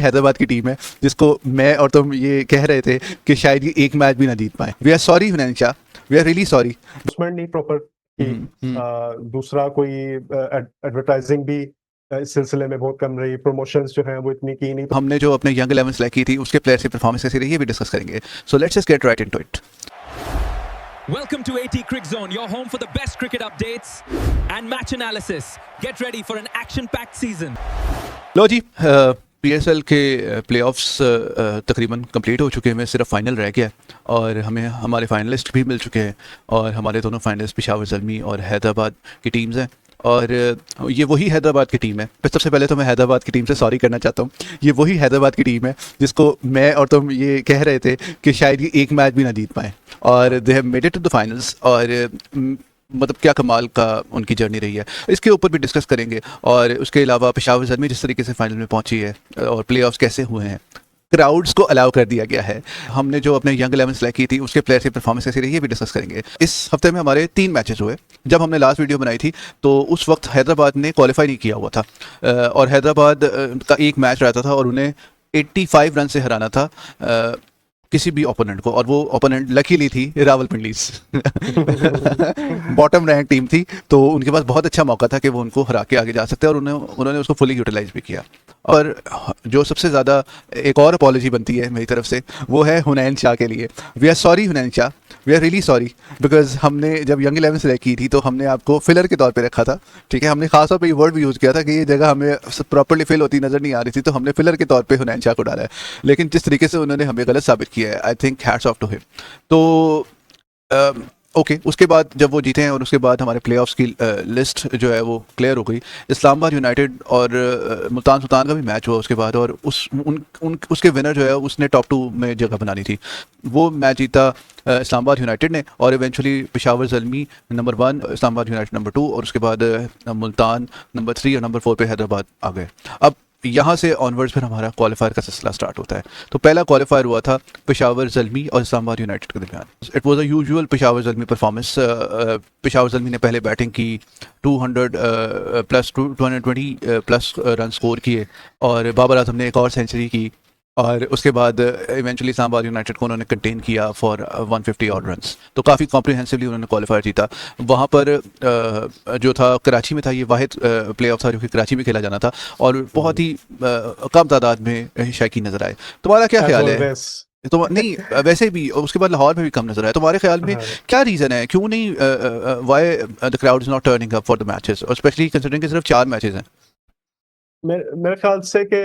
हैदराबाद की टीम है जिसको मैं और तुम ये कह रहे थे कि शायद ये एक मैच भी ना जीत पाए। We are sorry Hunain, we are really sorry. Investment नहीं प्रॉपर की। दूसरा कोई एडवर्टाइजिंग भी इस सिलसिले में बहुत कम रही, प्रमोशंस जो हैं वो इतनी की नहीं। हमने जो अपने यंग 11 सेलेक्ट की थी उसके प्लेयर्स की परफॉर्मेंस कैसी रही है भी डिस्कस करेंगे। So let's just get right into it. Welcome to AT Crick Zone, your home for the best cricket updates and match analysis. Get ready for an action-packed season. लो जी, PSL के playoffs तकरीबन complete हो चुके हैं, सिर्फ final रह गया है और हमें हमारे फाइनलिस्ट भी मिल चुके हैं और हमारे दोनों फाइनलिस्ट पेशावर ज़ल्मी और हैदराबाद की टीम्स हैं और ये वही हैदराबाद की टीम है। सबसे पहले तो मैं हैदराबाद की टीम से सॉरी करना चाहता हूँ। ये वही हैदराबाद की टीम है जिसको मैं और तुम ये कह रहे थे कि शायद ये एक मैच भी ना जीत पाए और they have made it to the finals और मतलब क्या कमाल का उनकी जर्नी रही है, इसके ऊपर भी डिस्कस करेंगे। और उसके अलावा पेशावर ज़ल्मी जिस तरीके से फाइनल में पहुंची है और प्लेऑफ्स कैसे हुए हैं, क्राउड्स को अलाउ कर दिया गया है। हमने जो अपने यंग 11 सेलेक्ट की थी उसके प्लेयर की परफॉर्मेंस कैसी रही है भी डिस्कस करेंगे। इस हफ्ते में हमारे 3 मैचेस हुए। जब हमने लास्ट वीडियो बनाई थी तो उस वक्त हैदराबाद ने क्वालिफाई नहीं किया हुआ था और हैदराबाद का एक मैच रहता था और उन्हें 85 रन से हराना था किसी भी ओपोनेंट को, और वो ओपोनेंट लकीली थी रावलपिंडीज। बॉटम रैंक टीम थी तो उनके पास बहुत अच्छा मौका था कि वो उनको हरा के आगे जा सकते हैं और उन्होंने उसको फुली यूटिलाइज भी किया। और जो सबसे ज़्यादा एक और अपॉलॉजी बनती है मेरी तरफ से वो है हुनैन शाह के लिए। We are sorry Hunain Shah, we are really sorry, because हमने जब यंग 11 सेलेक्ट की थी तो हमने आपको फिलर के तौर पे रखा था। ठीक है, हमने खास तौर पे ये वर्ड भी यूज़ किया था कि ये जगह हमें प्रॉपर्ली फिल होती नज़र नहीं आ रही थी तो हमने फिलर के तौर पे हुनैन शाह को डाला है। लेकिन जिस तरीके से उन्होंने हमें गलत साबित किया है, I think hats off to him. तो ओके, उसके बाद जब वो जीते हैं और उसके बाद हमारे प्लेऑफ्स की लिस्ट जो है वो क्लियर हो गई। इस्लामाबाद यूनाइटेड और मुल्तान सुल्तान का भी मैच हुआ उसके बाद और उसके विनर जो है उसने टॉप 2 में जगह बनानी थी। वो मैच जीता इस्लामाबाद यूनाइटेड ने और eventually Peshawar Zalmi number 1, Islamabad United number 2 और उसके बाद मुल्तान नंबर 3 और नंबर 4 पे हैदराबाद आ गए। अब यहाँ से ऑनवर्ड्स फिर हमारा क्वालिफायर का सिलसिला स्टार्ट होता है। तो पहला क्वालिफायर हुआ था पेशावर ज़ल्मी और इस्लामाबाद यूनाइटेड के दरमियान। It was a usual Peshawar Zalmi performance. Peshawar Zalmi ने पहले बैटिंग की, 220 प्लस रन स्कोर किए और बाबर आजम ने एक और सेंचुरी की और उसके बाद इवेंचुअली इस्लामाबाद यूनाइटेड को उन्होंने कंटेन किया फॉर 150 ऑड रन्स। तो काफ़ी कॉम्प्रिहेंसिवली उन्होंने क्वालिफायर जीता। वहाँ पर जो था कराची में था, ये वाहिद प्लेऑफ था जो कि कराची में खेला जाना था और बहुत ही कम तादाद में शायकीन नज़र आए। तुम्हारा क्या ख्याल है? तो नहीं, वैसे भी उसके बाद लाहौर में भी कम नजर आया। तुम्हारे ख्याल में क्या रीज़न है, क्यों नहीं why the crowd is not turning up for the matches, और स्पेशली कंसीडरिंग कि सिर्फ 4 मैचेस हैं? मेरे ख्याल से कि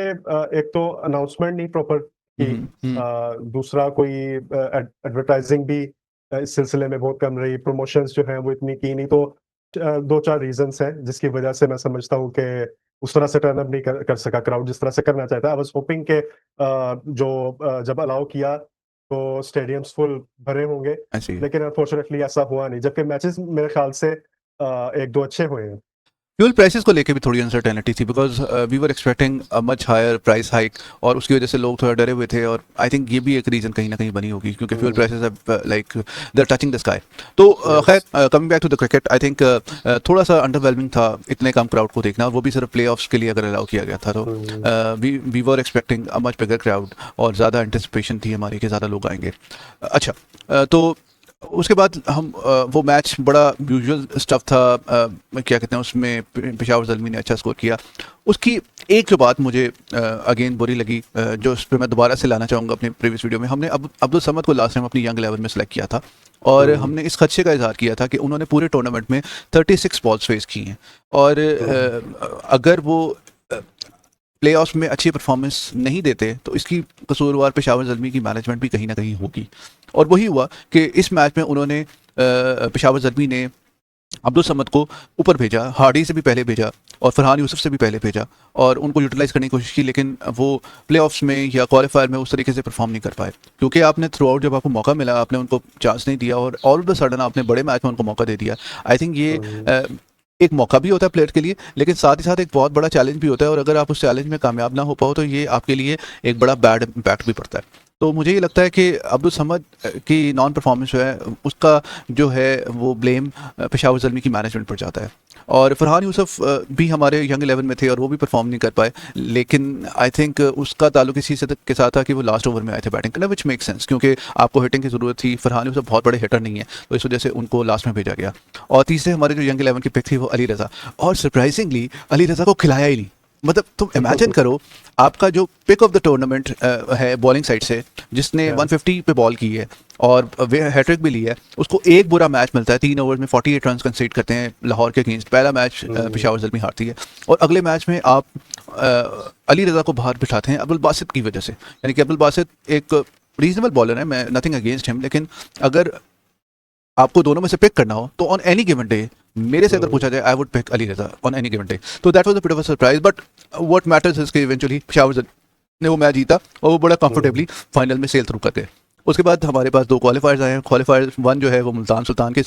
एक तो अनाउंसमेंट नहीं प्रॉपर की। दूसरा कोई एडवर्टाइजिंग भी इस सिलसिले में बहुत कम रही, प्रमोशंस जो हैं वो इतनी की नहीं। तो 2-4 रीजंस हैं जिसकी वजह से मैं समझता हूँ कि उस तरह से टर्न अप नहीं कर सका क्राउड जिस तरह से करना चाहता है। आई वाज होपिंग के जब अलाउ किया तो स्टेडियम्स फुल भरे होंगे, लेकिन अनफॉर्चुनेटली ऐसा हुआ नहीं। जबकि मैचेस मेरे ख्याल से 1-2 अच्छे हुए हैं। फ्यूल प्राइसेस को लेके भी थोड़ी अनसर्टेनिटी थी because we were expecting a much higher price hike और उसकी वजह से लोग थोड़ा डरे हुए थे और आई थिंक ये भी एक रीज़न कहीं ना कहीं बनी होगी क्योंकि fuel prices like they are touching the sky. तो खैर coming back to the cricket, I think थोड़ा सा अंडरवेलमिंग था इतने कम क्राउड को देखना, और वो भी सिर्फ प्ले ऑफ्स के लिए अगर अलाउ किया गया था। तो we were expecting a much bigger crowd और ज़्यादा एंटिसिपेशन थी हमारी कि ज़्यादा लोग आएंगे। अच्छा, तो उसके बाद हम वो मैच बड़ा यूजुअल स्टफ था, क्या कहते हैं उसमें पेशावर ज़ल्मी ने अच्छा स्कोर किया। उसकी एक जो बात मुझे अगेन बुरी लगी, जो उस पर मैं दोबारा से लाना चाहूँगा अपने प्रीवियस वीडियो में, हमने अब्दुल समद को लास्ट टाइम अपनी यंग 11 में सेलेक्ट किया था और हमने इस खदशे का इजहार किया था कि उन्होंने पूरे टूर्नामेंट में 36 बॉल्स फेस की हैं और अगर वो प्लेऑफ्स में अच्छी परफॉर्मेंस नहीं देते तो इसकी कसूरवार पेशावर ज़ल्मी की मैनेजमेंट भी कहीं ना कहीं होगी। और वही हुआ कि इस मैच में उन्होंने पेशावर ज़ल्मी ने अब्दुल समद को ऊपर भेजा, हार्डी से भी पहले भेजा और फरहान यूसुफ से भी पहले भेजा और उनको यूटिलाइज करने की कोशिश की, लेकिन वो प्लेऑफ्स में या क्वालिफायर में उस तरीके से परफॉर्म नहीं कर पाए क्योंकि आपने थ्रू आउट जब आपको मौका मिला आपने उनको चांस नहीं दिया और ऑल ऑफ द सडन आपने बड़े मैच में उनको मौका दे दिया। आई थिंक ये एक मौका भी होता है प्लेयर के लिए, लेकिन साथ ही साथ एक बहुत बड़ा चैलेंज भी होता है और अगर आप उस चैलेंज में कामयाब ना हो पाओ तो ये आपके लिए एक बड़ा बैड इम्पैक्ट भी पड़ता है। तो मुझे ये लगता है कि अब्दुल समद की नॉन परफॉर्मेंस जो है उसका जो है वो ब्लेम पेशावर ज़ल्मी की मैनेजमेंट पर जाता है। और फरहान यूसुफ भी हमारे यंग 11 में थे और वो भी परफॉर्म नहीं कर पाए, लेकिन आई थिंक उसका ताल्लुक इसी से के साथ था कि वो लास्ट ओवर में आए थे बैटिंग करने, विच मेक सेंस क्योंकि आपको हिटिंग की ज़रूरत थी। फरहान यूसुफ बहुत बड़े हिटर नहीं है, तो इस वजह से उनको लास्ट में भेजा गया। और तीसरे हमारे जो यंग 11 की पिक थी वो अली रज़ा, और सरप्राइजिंगली अली रज़ा को खिलाया ही नहीं। मतलब तुम इमेजिन करो, आपका जो पिक ऑफ द टूर्नामेंट है बॉलिंग साइड से, जिसने 150 पे बॉल की है और हैट्रिक भी ली है, उसको एक बुरा मैच मिलता है, 3 ओवर में 48 रन कंसीड करते हैं लाहौर के अगेंस्ट। पहला मैच पेशावर ज़ल्मी हारती है और अगले मैच में आप अली रज़ा को बाहर बिठाते हैं अब्दुल बासित की वजह से। यानी कि अब्दुल बासित एक रीजनेबल बॉलर है, मैं नथिंग अगेंस्ट हिम, लेकिन अगर आपको दोनों में से पिक करना हो तो ऑन एनी गिवन डे, मेरे से अगर पूछा जाए, I would pick Ali Raza on any given day. तो that was a bit of a surprise, but what matters is कि इवेंचुअली पेशावर ने वो मैच जीता और वो बड़ा कंफर्टेबली फाइनल में सेल थ्रू कर गए। उसके बाद हमारे पास 2 क्वालिफायर्स आए हैं। क्वालिफायर 1 जो है वो मुल्तान सुल्तान के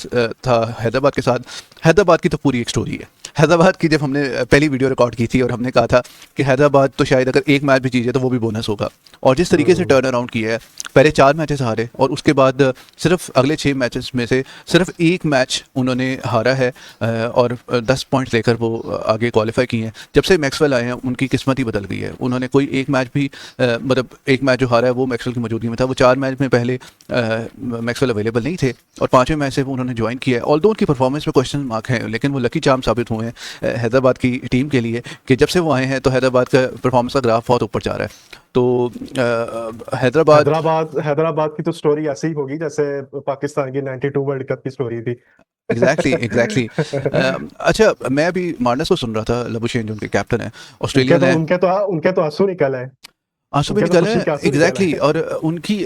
था हैदराबाद के साथ। हैदराबाद की तो पूरी एक स्टोरी है। हैदराबाद की जब हमने पहली वीडियो रिकॉर्ड की थी और हमने कहा था कि हैदराबाद तो शायद अगर एक मैच भी जीते तो वो भी बोनस होगा, और जिस तरीके से टर्न अराउंड किया है, पहले 4 मैचेस हारे और उसके बाद सिर्फ अगले 6 मैचेस में से सिर्फ 1 मैच उन्होंने हारा है और 10 पॉइंट्स लेकर वो आगे क्वालिफाई किए हैं। जब से मैक्सवेल आए हैं उनकी किस्मत ही बदल गई है। उन्होंने कोई एक मैच भी मतलब एक मैच जो हारा है वो मैक्सवेल की मौजूदगी में था। वो 4 मैच में पहले मैक्सवेल अवेलेबल नहीं थे और 5वें मैच से वो उन्होंने ज्वाइन किया है। ऑल्दो उनकी परफॉर्मेंस में क्वेश्चन मार्क है, लेकिन वो लकी चार्म साबित हुए हैं हैदराबाद की टीम के लिए कि जब से वो आए हैं तो हैदराबाद का परफॉर्मेंस का ग्राफ बहुत ऊपर जा रहा है। तो हैदराबाद की तो स्टोरी ऐसी ही होगी जैसे पाकिस्तान की 92 वर्ल्ड कप की स्टोरी थी। एग्जैक्टली अच्छा, मैं अभी मार्नस को सुन रहा था, लबुशेन जो उनके कैप्टन है, ऑस्ट्रेलियन है। उनके तो आंसू निकल आए। आंसू भी उनके तो निकल खुशी के है, आंसू निकल एग्जैक्टली। आए। और उनकी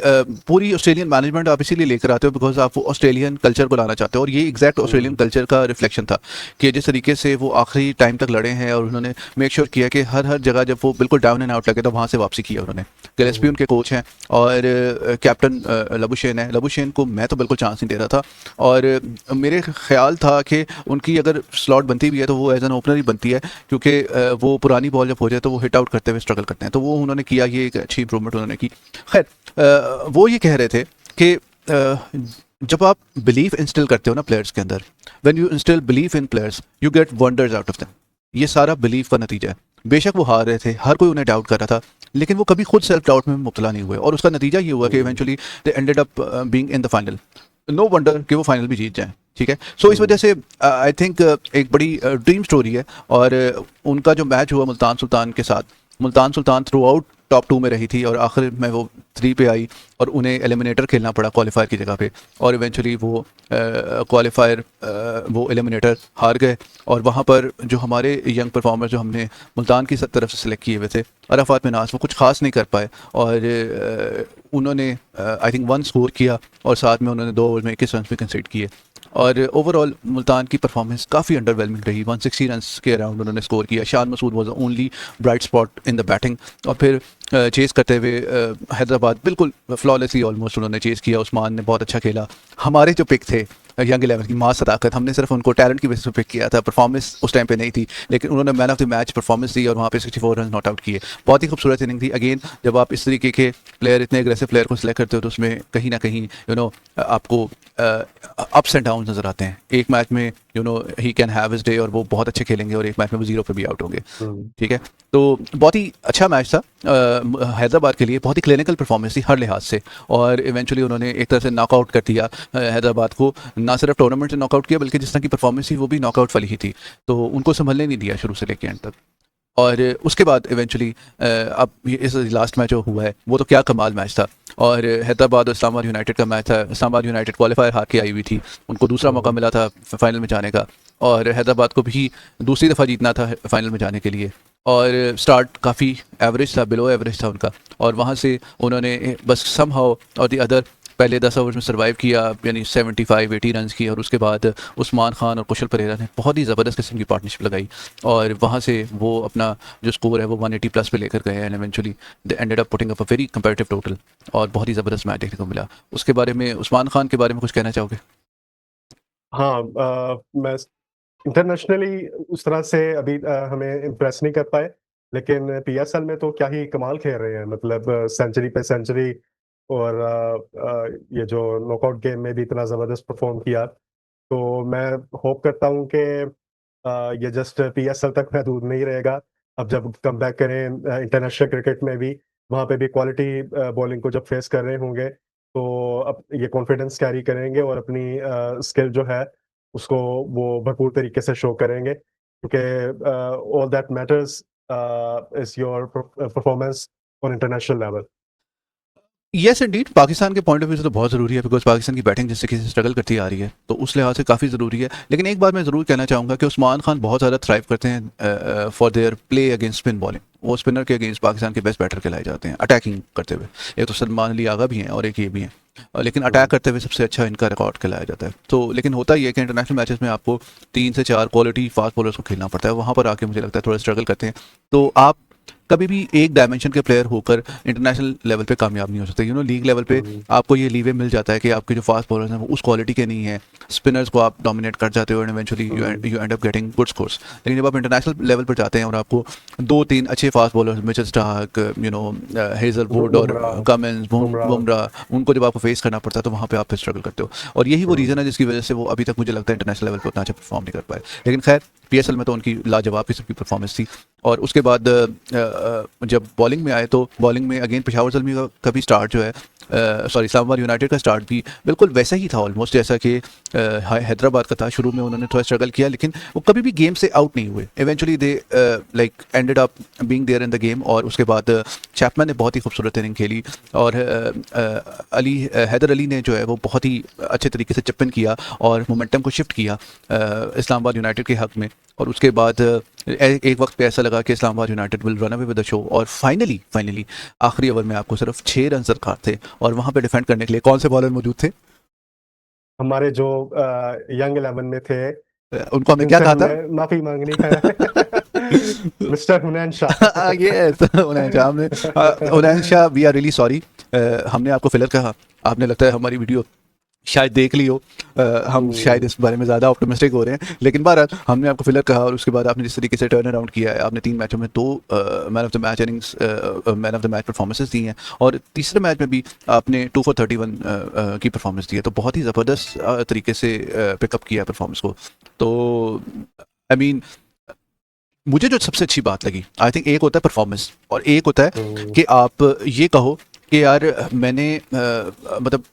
पूरी ऑस्ट्रेलियन मैनेजमेंट आप इसीलिए लेकर आते हो बिकॉज आप ऑस्ट्रेलियन कल्चर को लाना चाहते हो, और ये एग्जैक्ट ऑस्ट्रेलियन कल्चर का रिफ्लेक्शन था कि जिस तरीके से वो आखिरी टाइम तक लड़े हैं और उन्होंने मेक श्योर किया कि हर जगह जब वो बिल्कुल डाउन एंड आउट लगे तो वहाँ से वापसी की है उन्होंने। गिलेस्पी उनके कोच हैं और कैप्टन लबुशेन है। लबुशेन को मैं तो बिल्कुल चांस नहीं दे रहा था, और मेरे ख्याल था कि उनकी अगर स्लॉट बनती भी है तो वो एज एन ओपनर ही बनती है, क्योंकि वो पुरानी बॉल जब हो जाए तो वो हिट आउट करते हुए स्ट्रगल करते हैं। तो वो उन्होंने किया, ये एक अच्छी इंप्रूवमेंट उन्होंने की। खैर वो ये कह रहे थे कि जब आप बिलीफ इंस्टिल करते हो ना प्लेयर्स के अंदर, when you instil belief in players you get wonders out of them. ये सारा बिलीफ का नतीजा है। बेशक वो हार रहे थे, हर कोई उन्हें डाउट कर रहा था, लेकिन वो कभी खुद सेल्फ डाउट में मुब्तला नहीं हुए, और उसका नतीजा ये हुआ कि eventually they ended up being in the final. No wonder कि वो फाइनल भी जीत जाए। ठीक है, सो इस वजह से आई थिंक एक बड़ी ड्रीम स्टोरी है। और उनका जो मैच हुआ मुल्तान सुल्तान के साथ, Multan Sultan through out top 2 में रही थी और आखिर में वो 3 पे आई और उन्हें एलिमिनेटर खेलना पड़ा क्वालिफायर की जगह पे, और इवेंचुअली वो क्वालिफायर वो एलिमिनेटर हार गए। और वहाँ पर जो हमारे यंग परफॉर्मर जो हमने मुल्तान की तरफ से सिलेक्ट किए हुए थे, अराफात मिनास, वो कुछ खास नहीं कर पाए, और उन्होंने आई थिंक 1 स्कोर किया और साथ में उन्होंने 2 ओवर में 21 रन भी कंसीड किए। और ओवरऑल मुल्तान की परफॉर्मेंस काफ़ी अंडरवेलमिंग रही। 160 रन्स के अराउंड उन्होंने स्कोर किया। Shan Masood was the only bright spot in the batting, और फिर चेस करते हुए हैदराबाद बिल्कुल फ्लॉलेसली ऑलमोस्ट उन्होंने चेस किया। उस्मान ने बहुत अच्छा खेला। हमारे जो पिक थे यंग 11 की, मां सदाकत, हमने सिर्फ उनको टैलेंट की वजह से पिक किया था, परफॉर्मेंस उस टाइम पे नहीं थी, लेकिन उन्होंने man of the match performance दी और वहाँ पे 64 रन नॉट आउट किए। बहुत ही खूबसूरत इनिंग थी। अगेन जब आप इस तरीके के प्लेयर, इतने एग्रेसिव प्लेयर को सिलेक्ट करते हो तो उसमें कहीं ना कहीं आपको अप्स एंड डाउन नजर आते हैं। एक मैच में he can have his day और वो बहुत अच्छे खेलेंगे, और एक मैच में वो 0 पे भी आउट होंगे। ठीक है, तो बहुत ही अच्छा मैच था हैदराबाद के लिए। बहुत ही क्लिनिकल परफॉर्मेंस थी हर लिहाज से, और इवेंचुअली उन्होंने एक तरह से नॉकआउट कर दिया हैदराबाद को। ना सिर्फ टूर्नामेंट से नॉकआउट किया, बल्कि जिस तरह की परफॉर्मेंस थी वो भी नॉकआउट वाली ही थी, तो उनको संभलने नहीं दिया शुरू से लेकर एंड तक। और उसके बाद इवेंचुअली अब इस लास्ट मैच जो हुआ है वो तो क्या कमाल मैच था। और हैदराबाद और इस्लामाबाद यूनाइटेड का मैच था। इस्लामाबाद यूनाइटेड क्वालिफायर हार के आई हुई थी, उनको दूसरा मौका मिला था फाइनल में जाने का, और हैदराबाद को भी दूसरी दफ़ा जीतना था फाइनल में जाने के लिए। और स्टार्ट काफ़ी एवरेज था, बिलो एवरेज था उनका, और वहाँ से उन्होंने बस समहाउ और दी अदर पहले 10 ओवर में सर्वाइव किया, यानी 75-80 रन की, और उसके बाद उस्मान खान और कुशल परेरा ने बहुत ही ज़बरदस्त किस्म की पार्टनरशिप लगाई, और वहाँ से वो अपना जो स्कोर है वो 180 प्लस पे लेकर गए, and eventually they ended up putting up a very competitive total, और बहुत ही ज़बरदस्त मैच देखने को मिला। उसके बारे में, उस्मान खान के बारे में कुछ कहना चाहोगे? हाँ, मैं इंटरनेशनली उस तरह से अभी हमें इम्प्रेस नहीं कर पाए, लेकिन पीएसएल में तो क्या ही कमाल खेल रहे हैं। मतलब सेंचुरी पे सेंचुरी और ये जो नॉकआउट गेम में भी इतना ज़बरदस्त परफॉर्म किया, तो मैं होप करता हूँ कि ये जस्ट पीएसएल तक महदूद नहीं रहेगा। अब जब कम बैक करें इंटरनेशनल क्रिकेट में भी, वहाँ पे भी क्वालिटी बॉलिंग को जब फेस कर रहे होंगे, तो अब ये कॉन्फिडेंस कैरी करेंगे और अपनी स्किल जो है उसको वो भरपूर तरीके से शो करेंगे, क्योंकि all that matters is your performance on international level. Yes Indeed, Pakistan के पॉइंट ऑफ व्यू से तो बहुत ज़रूरी है, बिकॉज पाकिस्तान की बैटिंग जिस तरीके से स्ट्रगल करती आ रही है, तो उस लिहाज से काफ़ी ज़रूरी है। लेकिन एक बात मैं ज़रूर कहना चाहूँगा कि उस्मान खान बहुत ज़्यादा थ्राइव करते हैं for their play against spin bowling. वो स्पिनर के अगेंस्ट पाकिस्तान के बेस्ट बैटर कहलाए जाते हैं अटैकिंग करते हुए। एक तो सलमान अली आगा भी हैं और एक ये भी हैं, लेकिन अटैक करते हुए सबसे अच्छा इनका रिकॉर्ड कहलाया जाता है। तो लेकिन होता ही है कि इंटरनेशनल मैचेस में आपको 3 से 4 क्वालिटी फास्ट बॉलर्स को खेलना पड़ता है, वहाँ पर आके मुझे लगता है थोड़ा स्ट्रगल करते हैं। तो आप कभी भी एक डायमेंशन के प्लेयर होकर इंटरनेशनल लेवल पे कामयाब नहीं हो सकते। लीग लेवल पे आपको ये लीवे मिल जाता है कि आपके जो फास्ट बॉलर्स हैं वो उस क्वालिटी के नहीं हैं, स्पिनर्स को आप डोमिनेट कर जाते हो and eventually you and up getting good scores. लेकिन जब आप इंटरनेशनल लेवल पर जाते हैं और आपको 2-3 अच्छे fast bowlers Mitchell Starc, Hazlewood और कमिंस, बुमराह, उनको जब आपको फेस करना पड़ता है तो वहाँ पे आप स्ट्रगल करते हो। और यही वो रीज़न है जिसकी वजह से वो अभी तक मुझे लगता है इंटरनेशनल लेवल पर उतना अच्छा परफॉर्म नहीं कर पाए। लेकिन खैर पीएसएल में तो उनकी लाजवाब किस्म की परफॉर्मेंस थी। और उसके बाद जब बॉलिंग में आए तो बॉलिंग में अगेन पेशावर ज़ल्मी का भी स्टार्ट जो है, इस्लामाबाद यूनाइटेड का स्टार्ट भी बिल्कुल वैसा ही था ऑलमोस्ट जैसा कि हैदराबाद का था। शुरू में उन्होंने थोड़ा स्ट्रगल किया लेकिन वो कभी भी गेम से आउट नहीं हुए। Eventually they like ended up being there in the game. और उसके बाद चैपमैन ने बहुत ही खूबसूरत इनिंग खेली और हैदर अली ने जो है वो बहुत ही अच्छे तरीके से चिप इन किया और मोमेंटम को शिफ्ट किया इस्लामाबाद यूनाइटेड के हक में। और उसके बाद एक वक्त पे ऐसा लगा कि Islamabad United will run away with the show. और फाइनली आखिरी ओवर में आपको सिर्फ 6 रन दरकार थे और वहां पे डिफेंड करने के लिए कौन से बॉलर मौजूद थे? हमारे जो यंग 11 में थे, उनको हमने क्या कहा था? माफी मांगनी है mister Hunain Shah. Yes, Hunain Shah, we are really sorry. हमने आपको फिलर कहा, आपने लगता है हमारी वीडियो शायद देख ली हो। हम शायद इस बारे में ज़्यादा ऑप्टिमिस्टिक हो रहे हैं, लेकिन बहरहाल हमने आपको फिलर कहा। और उसके बाद आपने जिस तरीके से टर्न अराउंड किया है, आपने 3 मैचों में 2 man of the match innings, man of the match performances दी हैं और तीसरे मैच में भी आपने 2 for 31 की परफॉर्मेंस दी है। तो बहुत ही ज़बरदस्त तरीके से पिकअप किया परफॉर्मेंस को। तो आई मीन मुझे जो सबसे अच्छी बात लगी, आई थिंक एक होता है परफॉर्मेंस और एक होता है कि आप ये कहो कि यार मैंने मतलब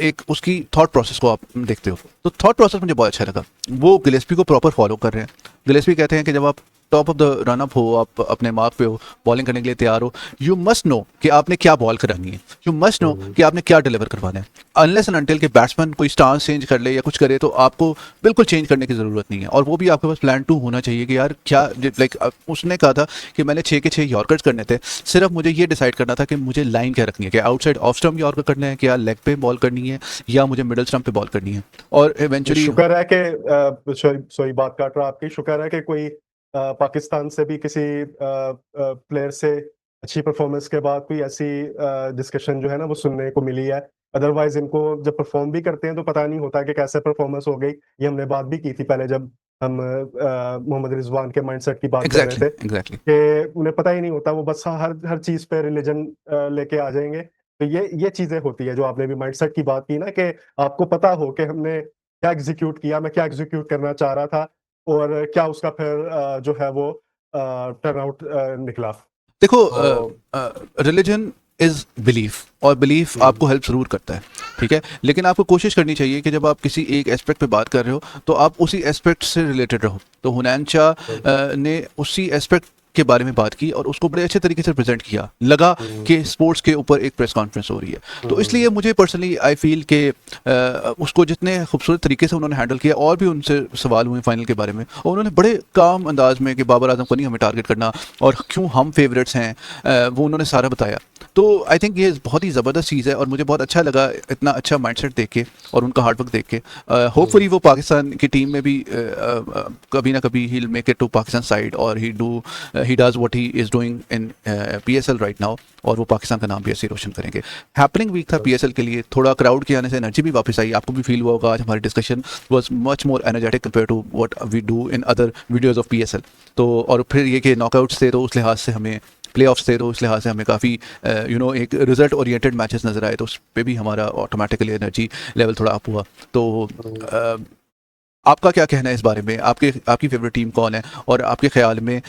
एक उसकी थॉट प्रोसेस को आप देखते हो। तो थॉट प्रोसेस मुझे बहुत अच्छा लगा। वो गिलेस्पी को प्रॉपर फॉलो कर रहे हैं। गिलेस्पी कहते हैं कि जब आप top of the run up हो, आप अपने मार्क पे हो, बॉलिंग करने के लिए तैयार हो, यू मस्ट नो कि आपने क्या बॉल करानी है, यू मस्ट नो कि आपने क्या डिलीवर करवाना है। अनलेस एंड अनटिल के बैट्समैन कोई स्टांस चेंज कर ले या कुछ करे तो आपको बिल्कुल चेंज करने की ज़रूरत नहीं है। और वो भी आपके पास प्लान 2 होना चाहिए कि यार क्या, लाइक उसने कहा था कि मैंने 6 के 6 यॉर्कर्स करने थे, सिर्फ मुझे ये डिसाइड करना था कि मुझे लाइन क्या रखनी है, कि आउटसाइड ऑफ स्टंप यॉर्कर करना है, क्या लेग पे बॉल करनी है या मुझे मिडिल स्टंप पे बॉल करनी है। और इवेंचुअली शुक्र है कि सॉरी बात काट रहा आपकी, शुक्र है कि कोई पाकिस्तान से भी किसी प्लेयर से अच्छी परफॉर्मेंस के बाद कोई ऐसी डिस्कशन जो है ना वो सुनने को मिली है। अदरवाइज इनको जब परफॉर्म भी करते हैं तो पता नहीं होता कि कैसे परफॉर्मेंस हो गई। ये हमने बात भी की थी पहले जब हम मोहम्मद रिजवान के माइंडसेट की बात कर रहे थे एग्जैक्टली कि उन्हें पता ही नहीं होता, वो बस हर चीज पे रिलीजन लेके आ जाएंगे। तो ये चीजें होती है जो आपने भी माइंडसेट की बात की ना, कि आपको पता हो कि हमने क्या एग्जीक्यूट किया, मैं क्या एग्जीक्यूट करना चाह रहा था और क्या उसका फिर जो है वो टर्न आउट निकला। देखो, तो रिलीजन इज बिलीफ और बिलीफ आपको हेल्प जरूर करता है, ठीक है। लेकिन आपको कोशिश करनी चाहिए कि जब आप किसी एक एस्पेक्ट पे बात कर रहे हो तो आप उसी एस्पेक्ट से रिलेटेड रहो। तो हुनैन शाह ने उसी एस्पेक्ट के बारे में बात की और उसको बड़े अच्छे तरीके से प्रेजेंट किया। लगा कि स्पोर्ट्स के ऊपर एक प्रेस कॉन्फ्रेंस हो रही है। तो इसलिए मुझे पर्सनली आई फील कि उसको जितने खूबसूरत तरीके से उन्होंने हैंडल किया, और भी उनसे सवाल हुए फाइनल के बारे में और उन्होंने बड़े काम अंदाज में कि बाबर आजम को नहीं हमें टारगेट करना और क्यों हम फेवरेट्स हैं, वो उन्होंने सारा बताया। तो आई थिंक ये बहुत ही ज़बरदस्त चीज़ है और मुझे बहुत अच्छा लगा इतना अच्छा माइंडसेट देख के और उनका हार्डवर्क देख के। होपफुली वो पाकिस्तान की टीम में भी कभी ना कभी he will make it to Pakistan side और he does what he is doing in PSL right now और वो पाकिस्तान का नाम भी ऐसे रोशन करेंगे। हैपनिंग वीक था पीएसएल के लिए, थोड़ा क्राउड के आने से एनर्जी भी वापस आई। आपको भी फील हुआ होगा आज हमारी discussion was much more energetic compare to what we do in other videos of PSL. तो और फिर ये कि नॉकआउट्स थे तो उस लिहाज से हमें प्ले ऑफ्स थे तो उस लिहाज से हमें काफ़ी एक रिजल्ट ओरिएंटेड मैचेस नज़र आए, तो उस पर भी हमारा ऑटोमेटिकली एनर्जी लेवल थोड़ा अप हुआ। तो आपका क्या कहना है इस बारे में? आपकी फेवरेट टीम कौन है, और आपके ख्याल में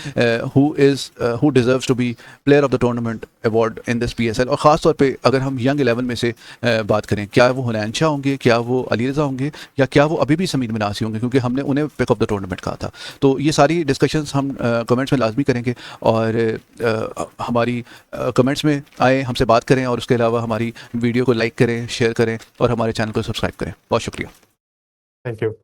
who deserves to be player of the tournament award in this PSL? और ख़ास तौर पे अगर हम यंग 11 में से बात करें, क्या वो हुनैन शाह होंगे, क्या वो अली रज़ा होंगे, या क्या वो अभी भी समीर मिनासी होंगे, क्योंकि हमने उन्हें पिक ऑफ द टूर्नामेंट कहा था। तो ये सारी डिस्कशंस हम कमेंट्स में लाजमी करेंगे, और हमारी कमेंट्स में आए, हमसे बात करें, और उसके अलावा हमारी वीडियो को लाइक करें, शेयर करें, और हमारे चैनल को सब्सक्राइब करें। बहुत शुक्रिया। Thank you.